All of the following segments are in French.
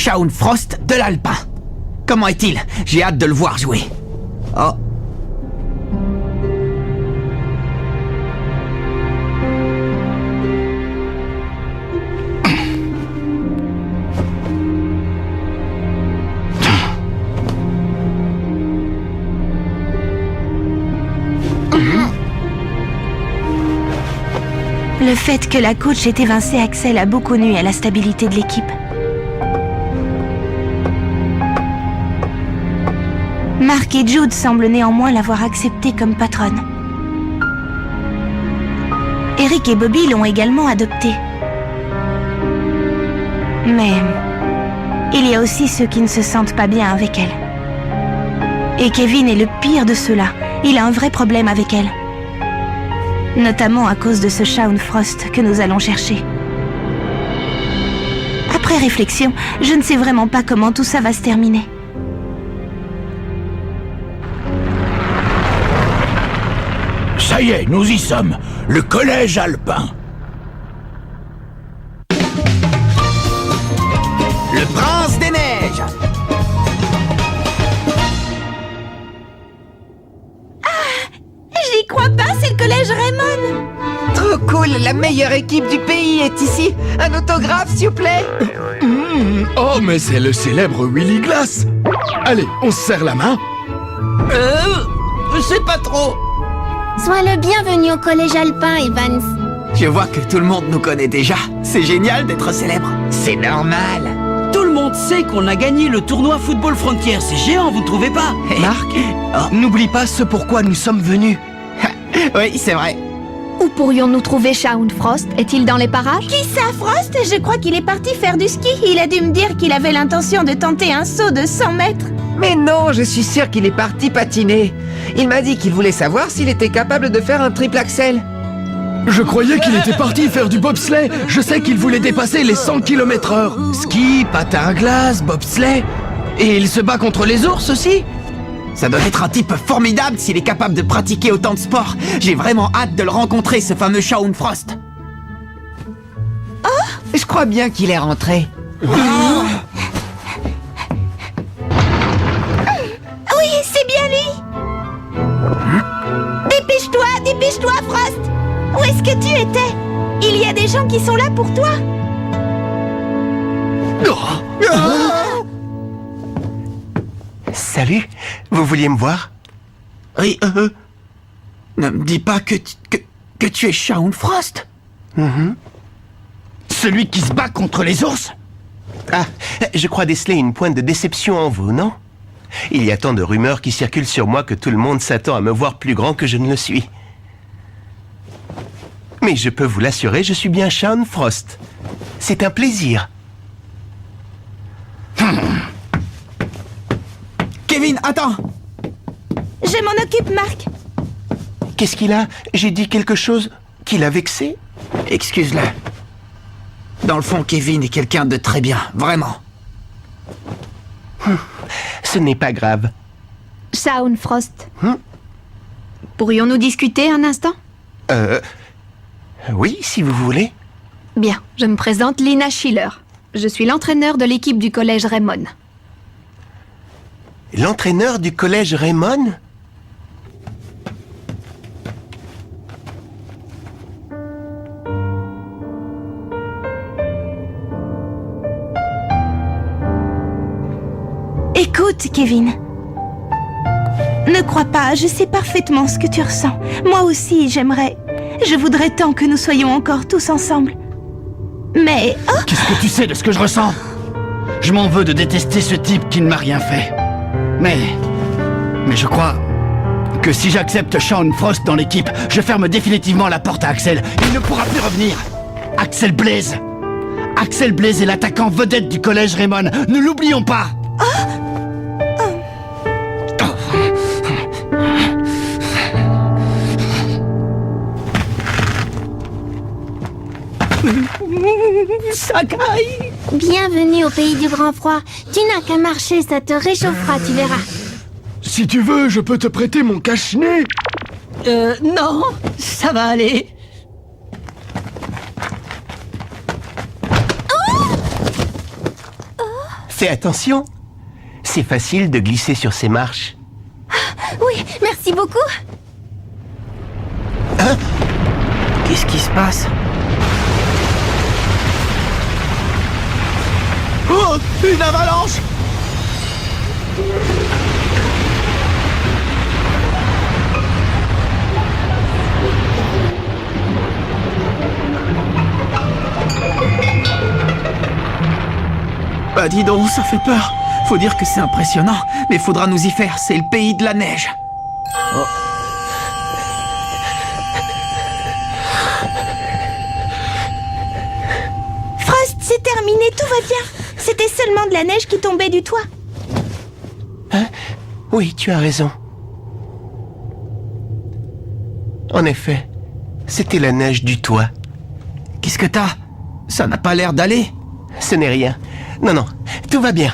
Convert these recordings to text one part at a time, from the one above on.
Shaun Frost de l'Alpin. Comment est-il? J'ai hâte de le voir jouer. Oh. Le fait que la coach ait évincé Axel a beaucoup nui à la stabilité de l'équipe. Mark et Jude semblent néanmoins l'avoir acceptée comme patronne. Eric et Bobby l'ont également adoptée. Mais il y a aussi ceux qui ne se sentent pas bien avec elle. Et Kevin est le pire de ceux-là. Il a un vrai problème avec elle. Notamment à cause de ce Shaun Frost que nous allons chercher. Après réflexion, je ne sais vraiment pas comment tout ça va se terminer. Ça y est, nous y sommes. Le collège alpin. Le prince des neiges. J'y crois pas, c'est le collège Raymond. Trop cool, la meilleure équipe du pays est ici. Un autographe, s'il vous plaît. Oh, mais c'est le célèbre Willy Glass. Allez, on se serre la main. C'est pas trop. Sois le bienvenu au collège alpin, Evans. Je vois que tout le monde nous connaît déjà. C'est génial d'être célèbre. C'est normal. Tout le monde sait qu'on a gagné le tournoi Football Frontier. C'est géant, vous ne trouvez pas? Marc, Oh. n'oublie pas ce pourquoi nous sommes venus. Oui, c'est vrai. Où pourrions-nous trouver Shaun Frost? Est-il dans les parages? Qui ça, Frost? Je crois qu'il est parti faire du ski. Il a dû me dire qu'il avait l'intention de tenter un saut de 100 mètres. Mais non, je suis sûr qu'il est parti patiner. Il m'a dit qu'il voulait savoir s'il était capable de faire un triple axel. Je croyais qu'il était parti faire du bobsleigh. Je sais qu'il voulait dépasser les 100 km/h. Ski, patin à glace, bobsleigh. Et il se bat contre les ours aussi. Ça doit être un type formidable s'il est capable de pratiquer autant de sports. J'ai vraiment hâte de le rencontrer, ce fameux Shaun Frost. Je crois bien qu'il est rentré. Oui, c'est bien lui. Dépêche-toi, dépêche-toi, Frost. Où est-ce que tu étais? Il y a des gens qui sont là pour toi. Salut, vous vouliez me voir? Oui, ne me dis pas que tu es Shaun Frost. Celui qui se bat contre les ours? Ah, je crois déceler une pointe de déception en vous, non? Il y a tant de rumeurs qui circulent sur moi que tout le monde s'attend à me voir plus grand que je ne le suis. Mais je peux vous l'assurer, je suis bien Shaun Frost. C'est un plaisir. Kevin, attends. Je m'en occupe, Marc. Qu'est-ce qu'il a? J'ai dit quelque chose qui l'a vexé? Excuse-le. Dans le fond, Kevin est quelqu'un de très bien, vraiment. Ce n'est pas grave. Shaun Frost. Pourrions-nous discuter un instant? Oui, si vous voulez. Bien, je me présente Lina Schiller. Je suis l'entraîneur de l'équipe du collège Raymond. L'entraîneur du collège Raymond? Écoute, Kevin. Ne crois pas, je sais parfaitement ce que tu ressens. Moi aussi, je voudrais tant que nous soyons encore tous ensemble. Mais... Oh, Qu'est-ce que tu sais de ce que je ressens? Je m'en veux de détester ce type qui ne m'a rien fait. Mais je crois que si j'accepte Shaun Frost dans l'équipe, je ferme définitivement la porte à Axel. Il ne pourra plus revenir. Axel Blaze. Axel Blaze est l'attaquant vedette du collège Raymond. Ne l'oublions pas. Sakai. Bienvenue au pays du grand froid. Tu n'as qu'à marcher, ça te réchauffera, tu verras. Si tu veux, je peux te prêter mon cache-nez. Non, ça va aller. Fais attention. C'est facile de glisser sur ces marches. Oui, merci beaucoup. Qu'est-ce qui se passe? Oh, une avalanche! Bah dis donc, ça fait peur. Faut dire que c'est impressionnant, mais faudra nous y faire, c'est le pays de la neige. Frost, c'est terminé, tout va bien. C'était seulement de la neige qui tombait du toit. Oui, tu as raison. En effet, c'était la neige du toit. Qu'est-ce que t'as? Ça n'a pas l'air d'aller. Ce n'est rien. Non, non, tout va bien.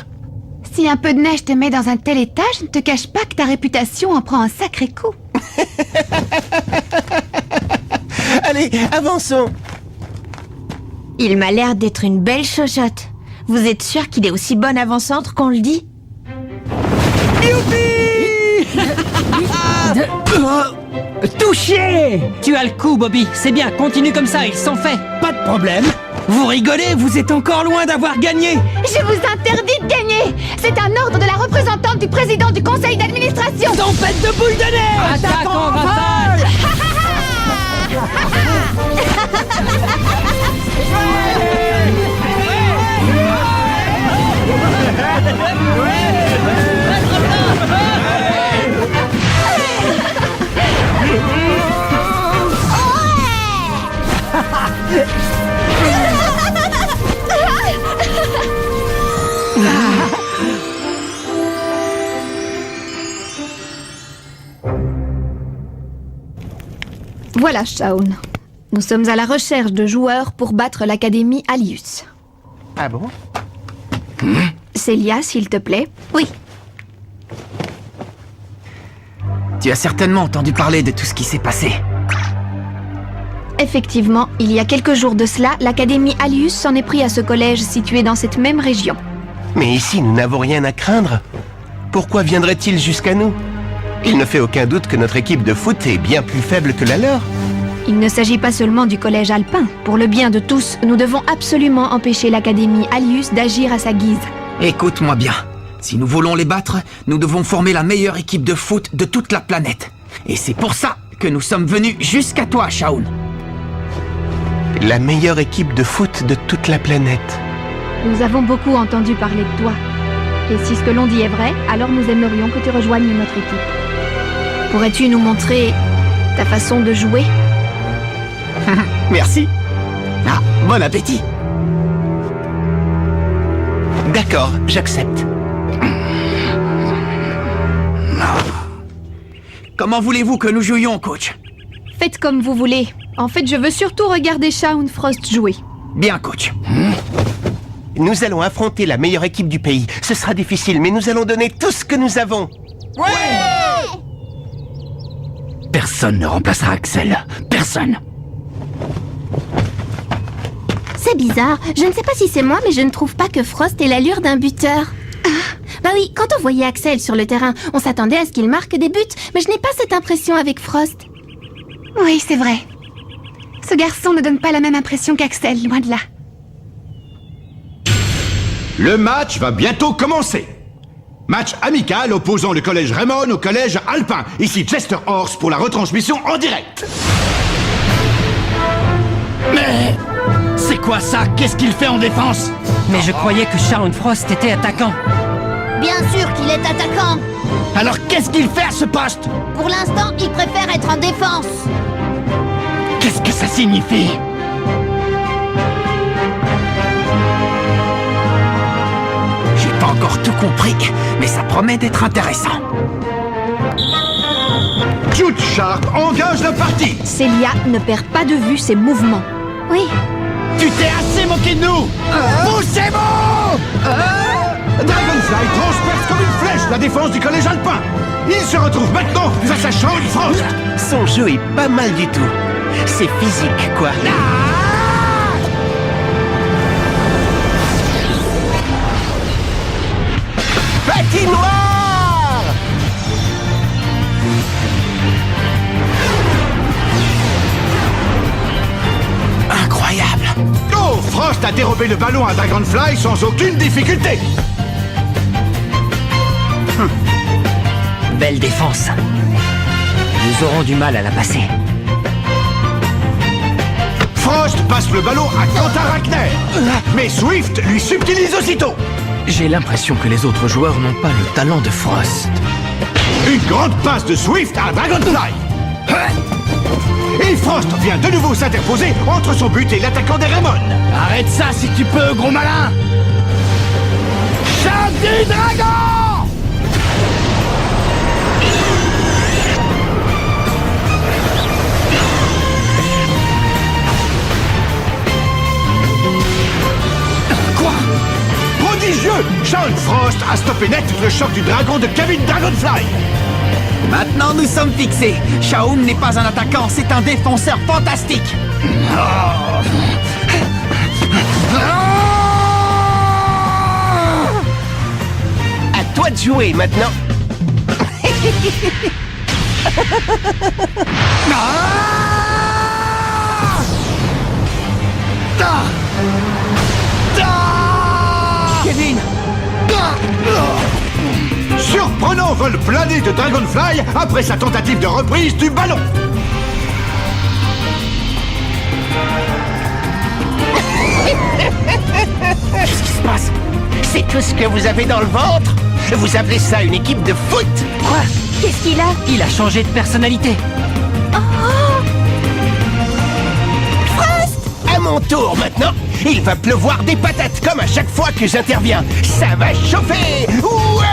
Si un peu de neige te met dans un tel état, je ne te cache pas que ta réputation en prend un sacré coup. Allez, avançons. Il m'a l'air d'être une belle chochotte. Vous êtes sûr qu'il est aussi bon avant-centre qu'on le dit? Touché! Tu as le coup, Bobby. C'est bien, continue comme ça, ils sont faits. Pas de problème. Vous rigolez, vous êtes encore loin d'avoir gagné. Je vous interdis de gagner. C'est un ordre de la représentante du président du conseil d'administration. Tempête de boules de neige. Attaque en rafale! Voilà, Shaun. Nous sommes à la recherche de joueurs pour battre l'Académie Alius. Ah bon? Célia, s'il te plaît. Oui. Tu as certainement entendu parler de tout ce qui s'est passé. Effectivement, il y a quelques jours de cela, l'Académie Alius s'en est pris à ce collège situé dans cette même région. Mais ici, nous n'avons rien à craindre. Pourquoi viendrait-il jusqu'à nous? Il ne fait aucun doute que notre équipe de foot est bien plus faible que la leur. Il ne s'agit pas seulement du collège alpin. Pour le bien de tous, nous devons absolument empêcher l'Académie Alius d'agir à sa guise. Écoute-moi bien. Si nous voulons les battre, nous devons former la meilleure équipe de foot de toute la planète. Et c'est pour ça que nous sommes venus jusqu'à toi, Shaun. La meilleure équipe de foot de toute la planète. Nous avons beaucoup entendu parler de toi. Et si ce que l'on dit est vrai, alors nous aimerions que tu rejoignes notre équipe. Pourrais-tu nous montrer ta façon de jouer? Merci. Ah, bon appétit. D'accord, j'accepte. Comment voulez-vous que nous jouions, coach? Faites comme vous voulez. En fait, je veux surtout regarder Shaun Frost jouer. Bien, coach. Nous allons affronter la meilleure équipe du pays. Ce sera difficile, mais nous allons donner tout ce que nous avons. Personne ne remplacera Axel. Personne. C'est bizarre. Je ne sais pas si c'est moi, mais je ne trouve pas que Frost ait l'allure d'un buteur. Bah oui, quand on voyait Axel sur le terrain, on s'attendait à ce qu'il marque des buts, mais je n'ai pas cette impression avec Frost. Oui, c'est vrai. Ce garçon ne donne pas la même impression qu'Axel, loin de là. Le match va bientôt commencer. Match amical opposant le collège Raymond au collège Alpin. Ici Chester Horse pour la retransmission en direct. Mais... c'est quoi ça? Qu'est-ce qu'il fait en défense? Mais je croyais que Shaun Frost était attaquant. Bien sûr qu'il est attaquant. Alors qu'est-ce qu'il fait à ce poste? Pour l'instant, il préfère être en défense. Qu'est-ce que ça signifie? J'ai pas encore tout compris, mais ça promet d'être intéressant. Jude Sharp engage la partie. Célia ne perd pas de vue ses mouvements. Oui. Tu t'es assez moqué de nous! Poussez-vous! Dragonfly transperce comme une flèche la défense du collège Alpin. Il se retrouve maintenant face à Shaun Frost. Son jeu est pas mal du tout. C'est physique, quoi. Frost a dérobé le ballon à Dragonfly sans aucune difficulté. Belle défense. Nous aurons du mal à la passer. Frost passe le ballon à Quentin Rackner. Mais Swift lui subtilise aussitôt. J'ai l'impression que les autres joueurs n'ont pas le talent de Frost. Une grande passe de Swift à Dragonfly. Et Frost vient de nouveau s'interposer entre son but et l'attaquant des Raymond. Arrête ça si tu peux, gros malin! Chant du dragon! Quoi? Prodigieux! Sean Frost a stoppé net le choc du dragon de Kevin Dragonfly. Maintenant, nous sommes fixés. Shaun n'est pas un attaquant, c'est un défenseur fantastique. À toi de jouer maintenant. Kevin! Surprenant vol plané de Dragonfly après sa tentative de reprise du ballon. Qu'est-ce qui se passe? C'est tout ce que vous avez dans le ventre? Vous appelez ça une équipe de foot? Quoi? Qu'est-ce qu'il a? Il a changé de personnalité. À mon tour maintenant. Il va pleuvoir des patates comme à chaque fois que j'interviens. Ça va chauffer. Ouais!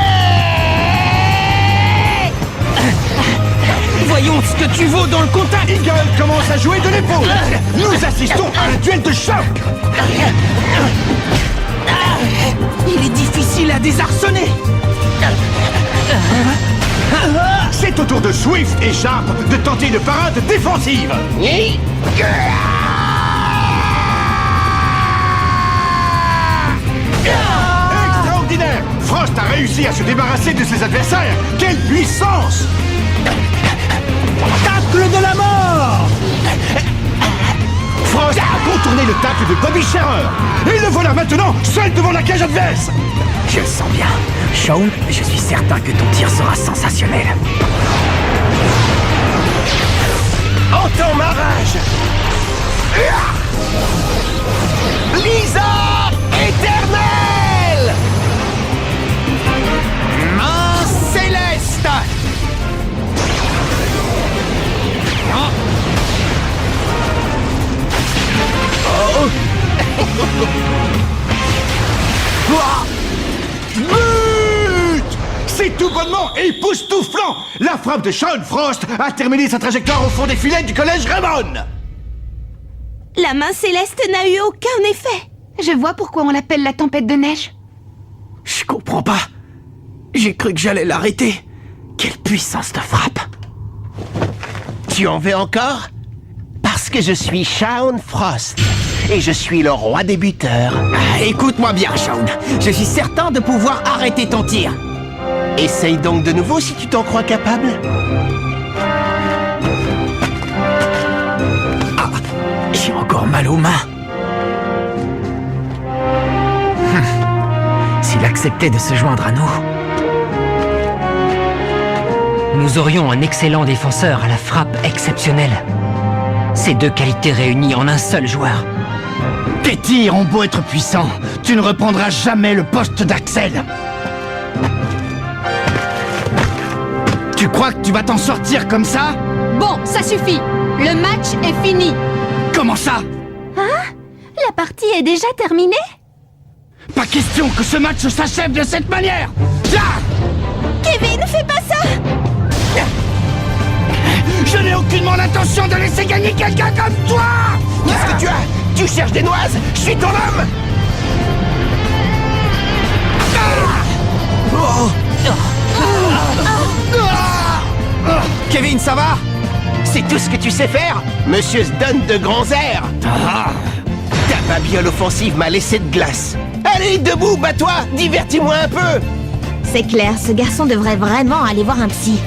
Voyons ce que tu vaux dans le contact. Eagle commence à jouer de l'épaule. Nous assistons à un duel de choc. Il est difficile à désarçonner. C'est au tour de Swift et Sharp de tenter une parade défensive. Extraordinaire! Frost a réussi à se débarrasser de ses adversaires. Quelle puissance! Tacle de la mort! Frost a contourné le tacle de Bobby Scherer. Et le voilà maintenant seul devant la cage adverse. Je le sens bien. Shaun, je suis certain que ton tir sera sensationnel. Entends ma rage! Lisa éternelle! Main céleste! But! C'est tout bonnement époustouflant! La frappe de Sean Frost a terminé sa trajectoire au fond des filets du collège Raymond! La main céleste n'a eu aucun effet. Je vois pourquoi on l'appelle la tempête de neige. Je comprends pas. J'ai cru que j'allais l'arrêter. Quelle puissance de frappe! Tu en veux encore? Parce que je suis Sean Frost. Et je suis le roi des buteurs. Écoute-moi bien, Shaun. Je suis certain de pouvoir arrêter ton tir. Essaye donc de nouveau si tu t'en crois capable. J'ai encore mal aux mains. S'il acceptait de se joindre à nous... Nous aurions un excellent défenseur à la frappe exceptionnelle. Ces deux qualités réunies en un seul joueur. Tes tirs ont beau être puissants, tu ne reprendras jamais le poste d'Axel. Tu crois que tu vas t'en sortir comme ça? Bon, ça suffit. Le match est fini. Comment ça? La partie est déjà terminée? Pas question que ce match s'achève de cette manière. Kevin, fais pas ça! Je n'ai aucunement l'intention de laisser gagner quelqu'un comme toi. Qu'est-ce que tu as? Tu cherches des noises? Je suis ton homme! Kevin, ça va? C'est tout ce que tu sais faire? Monsieur se donne de grands airs! Ta babiole offensive m'a laissé de glace. Allez, debout, bats-toi! Divertis-moi un peu! C'est clair, ce garçon devrait vraiment aller voir un psy.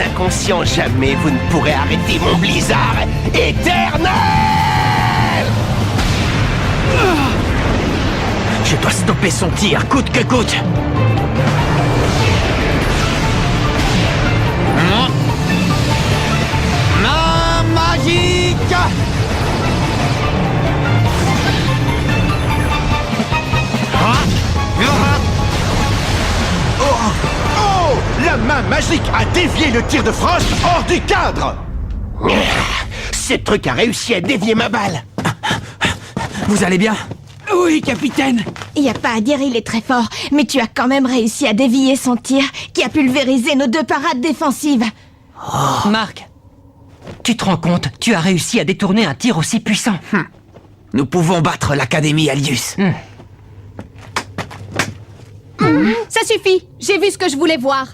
inconscients, jamais vous ne pourrez arrêter mon blizzard éternel! Je dois stopper son tir, coûte que coûte. Main magique! Oh! La main magique a dévié le tir de Frost hors du cadre! Ce truc a réussi à dévier ma balle! Vous allez bien? Oui, capitaine. Y a pas à dire, il est très fort, mais tu as quand même réussi à dévier son tir, qui a pulvérisé nos 2 parades défensives. Marc, tu te rends compte, tu as réussi à détourner un tir aussi puissant. Nous pouvons battre l'Académie Alius. Ça suffit, j'ai vu ce que je voulais voir.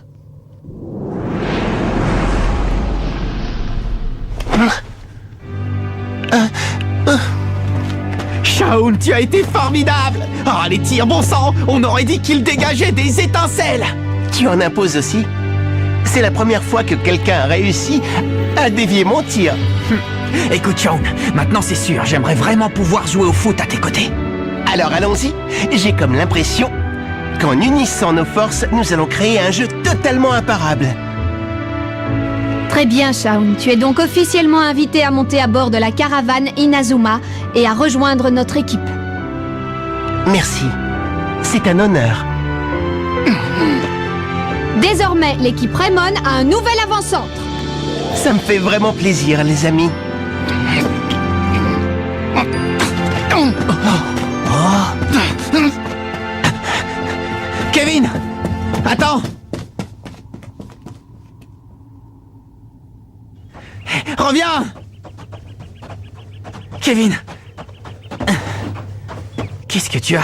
Shaun, tu as été formidable! Ah, les tirs, bon sang! On aurait dit qu'ils dégageaient des étincelles! Tu en imposes aussi? C'est la première fois que quelqu'un a réussi à dévier mon tir. Écoute, Shaun, maintenant c'est sûr, j'aimerais vraiment pouvoir jouer au foot à tes côtés. Alors allons-y. J'ai comme l'impression qu'en unissant nos forces, nous allons créer un jeu totalement imparable. Très bien, Shaun. Tu es donc officiellement invité à monter à bord de la caravane Inazuma et à rejoindre notre équipe. Merci. C'est un honneur. Désormais, l'équipe Raymond a un nouvel avant-centre. Ça me fait vraiment plaisir, les amis. Kevin! Attends! Reviens! Kevin! Qu'est-ce que tu as?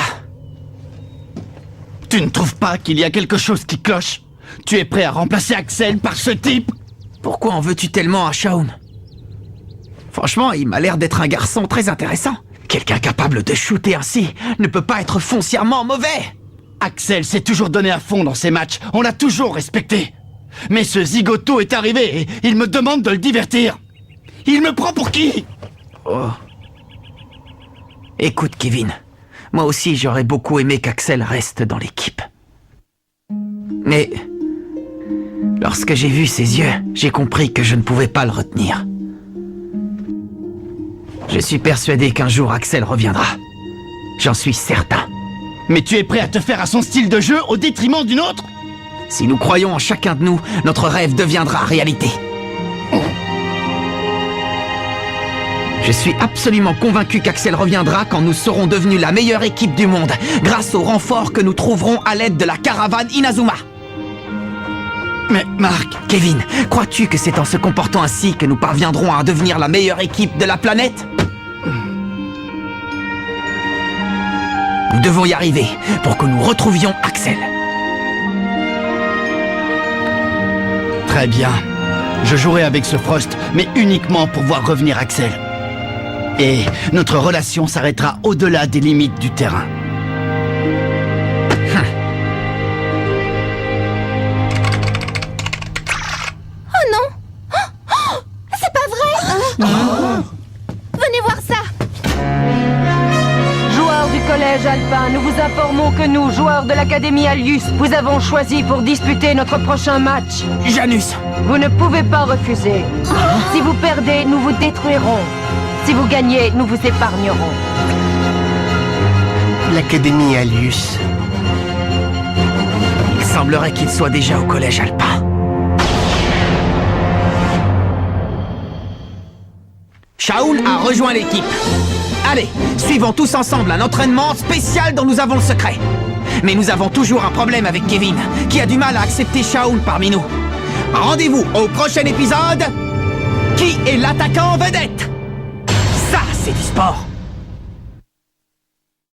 Tu ne trouves pas qu'il y a quelque chose qui cloche? Tu es prêt à remplacer Axel par ce type? Pourquoi en veux-tu tellement à Shaun? Franchement, il m'a l'air d'être un garçon très intéressant. Quelqu'un capable de shooter ainsi ne peut pas être foncièrement mauvais. Axel s'est toujours donné à fond dans ses matchs. On l'a toujours respecté. Mais ce zigoto est arrivé et il me demande de le divertir. Il me prend pour qui? Oh. Écoute, Kevin. Moi aussi, j'aurais beaucoup aimé qu'Axel reste dans l'équipe. Mais lorsque j'ai vu ses yeux, j'ai compris que je ne pouvais pas le retenir. Je suis persuadé qu'un jour Axel reviendra. J'en suis certain. Mais tu es prêt à te faire à son style de jeu au détriment d'une autre? Si nous croyons en chacun de nous, notre rêve deviendra réalité. Je suis absolument convaincu qu'Axel reviendra quand nous serons devenus la meilleure équipe du monde, grâce au renfort que nous trouverons à l'aide de la caravane Inazuma. Mais Marc... Kevin, crois-tu que c'est en se comportant ainsi que nous parviendrons à devenir la meilleure équipe de la planète? Nous devons y arriver pour que nous retrouvions Axel. Très bien. Je jouerai avec ce Frost, mais uniquement pour voir revenir Axel. Et notre relation s'arrêtera au-delà des limites du terrain. Oh non! Oh, c'est pas vrai! Venez voir ça! Joueurs du collège Alpin, nous vous informons que nous, joueurs de l'Académie Alius, vous avons choisi pour disputer notre prochain match. Janus! Vous ne pouvez pas refuser. Si vous perdez, nous vous détruirons. Si vous gagnez, nous vous épargnerons. L'Académie Alius. Il semblerait qu'il soit déjà au collège Alpin. Shaun a rejoint l'équipe. Allez, suivons tous ensemble un entraînement spécial dont nous avons le secret. Mais nous avons toujours un problème avec Kevin, qui a du mal à accepter Shaun parmi nous. Rendez-vous au prochain épisode. Qui est l'attaquant vedette? Ça, c'est du sport.